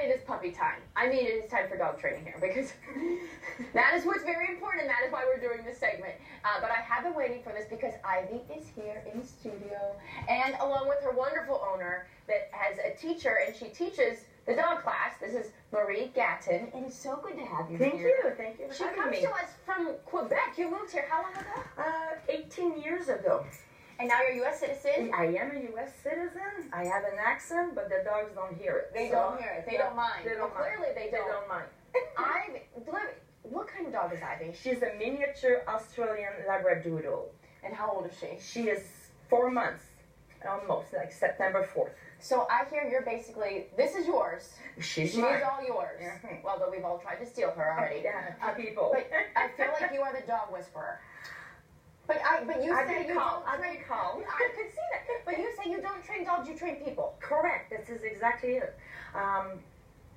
it is puppy time. I mean, it is time for dog training here because that is what's very important, and that is why we're doing this segment. But I have been waiting for this because Ivy is here in studio, and along with her wonderful owner that has a teacher, and she teaches the dog class. This is Marie Gatton. It is so good to have you here. Thank you. She comes to us from Quebec. You moved here how long ago? 18 years ago. And now you're a U.S. citizen? I am a U.S. citizen. I have an accent, but the dogs don't hear it. They don't hear it. They don't mind. They don't mind. Clearly they don't. They don't mind. What kind of dog is Ivy? She's a miniature Australian Labradoodle. And how old is she? She is 4 months, almost, like September 4th. So I hear you're basically, this is yours. She's all yours. Mm-hmm. Well, but we've all tried to steal her already. Yeah, people. But I feel like you are the dog whisperer. But you say you don't train. I could see that. But you say you don't train dogs, you train people. Correct. This is exactly it.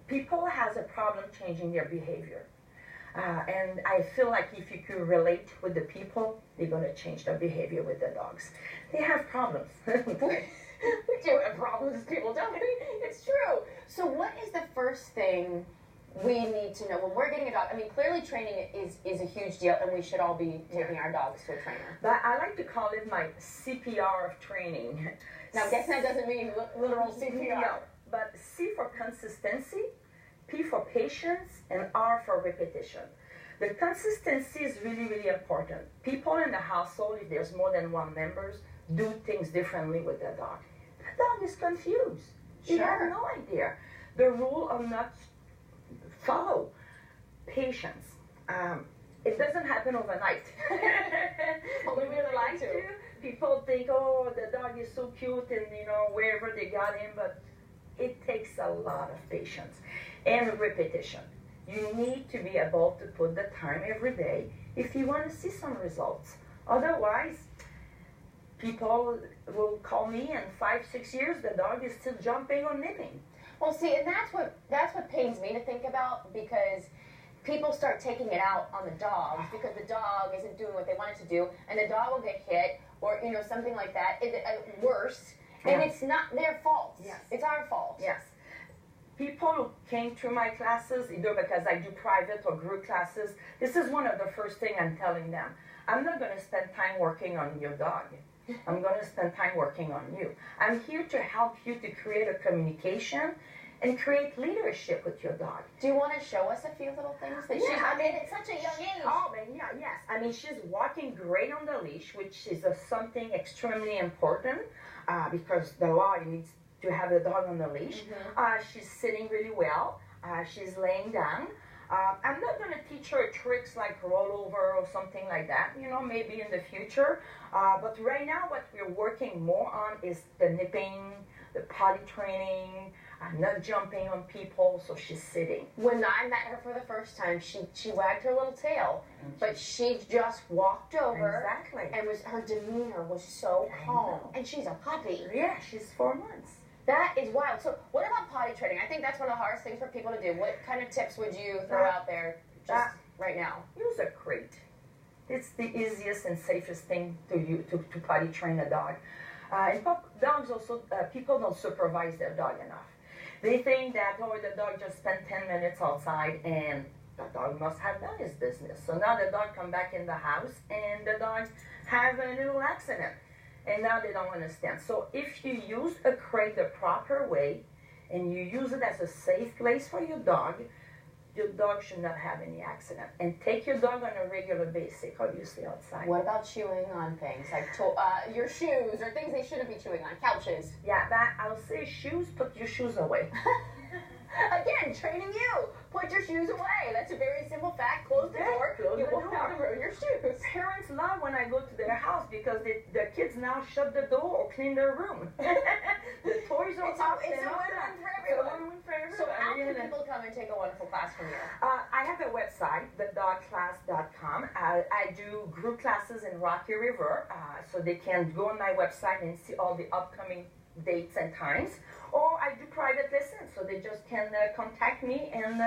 People has a problem changing their behavior. And I feel like if you can relate with the people, they're going to change their behavior with the dogs. They have problems. We do have problems as people, don't we? It's true. So what is the first thing we need to know when we're getting a dog? I mean, clearly training is a huge deal, and we should all be taking our dogs to a trainer. But I like to call it my CPR of training. Now, guess that doesn't mean literal CPR. No, but C for consistency, P for patience, and R for repetition. The consistency is really, really important. People in the household, if there's more than one member, do things differently with their dog. The dog is confused. He has no idea. The rule of not follow. Patience. It doesn't happen overnight. We really like to. People think, oh, the dog is so cute, and wherever they got him, but it takes a lot of patience and repetition. You need to be able to put the time every day if you want to see some results. Otherwise, people will call me in 5-6 years, the dog is still jumping or nipping. Well, see, and that's what pains me to think about, because people start taking it out on the dogs because the dog isn't doing what they want it to do, and the dog will get hit or something like that. Worse, and it's not their fault. Yes, it's our fault. Yes. People who came through my classes, either because I do private or group classes, this is one of the first things I'm telling them. I'm not going to spend time working on your dog. I'm going to spend time working on you. I'm here to help you to create a communication and create leadership with your dog. Do you want to show us a few little things that she's, I mean, at such a young age? Oh, yes. I mean, she's walking great on the leash, which is something extremely important because the law needs to have the dog on the leash. Mm-hmm. She's sitting really well. She's laying down. I'm not going to teach her tricks like rollover or something like that, maybe in the future. But right now what we're working more on is the nipping, the potty training, not jumping on people, so she's sitting. When I met her for the first time, she wagged her little tail, but she just walked over. Exactly. And her demeanor was so calm. And she's a puppy. Yeah, she's 4 months. That is wild. So what about potty training? I think that's one of the hardest things for people to do. What kind of tips would you throw out there just right now? Use a crate. It's the easiest and safest thing to potty train a dog. And dogs also, people don't supervise their dog enough. They think that, the dog just spent 10 minutes outside and the dog must have done his business. So now the dog come back in the house and the dog have a little accident. And now they don't understand. So if you use a crate the proper way and you use it as a safe place for your dog should not have any accident. And take your dog on a regular basis, obviously outside. What about chewing on things like your shoes or things they shouldn't be chewing on, couches? Yeah, I'll say shoes, put your shoes away. Again, training you. Put your shoes away. That's a very simple fact. Close the door. You won't have to ruin your shoes. Parents love when I go to their house because the kids now shut the door or clean their room. The toys are out. It's a win-win for everyone. So how can people come and take a wonderful class from you? I have a website, thedogclass.com. I do group classes in Rocky River, so they can go on my website and see all the upcoming dates and times. Or I do private lessons, so they just can contact me and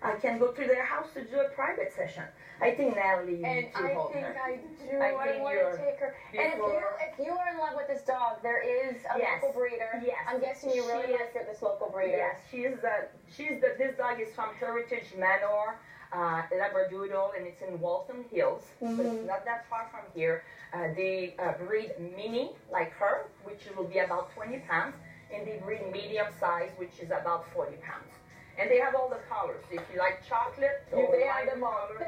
I can go to their house to do a private session. I think Natalie, you And need to I hold think her. I do. I I think want you're to take her. And if you are in love with this dog, there is a Yes. local breeder. Yes. I'm guessing you really She like this local breeder. Yes, this dog is from Heritage Manor, Labradoodle, and it's in Walton Hills, so it's not that far from here. They breed mini, like her, which will be about 20 pounds, and they breed medium size, which is about 40 pounds. And they have all the colors. If you like chocolate, or They have lighter them all. colors,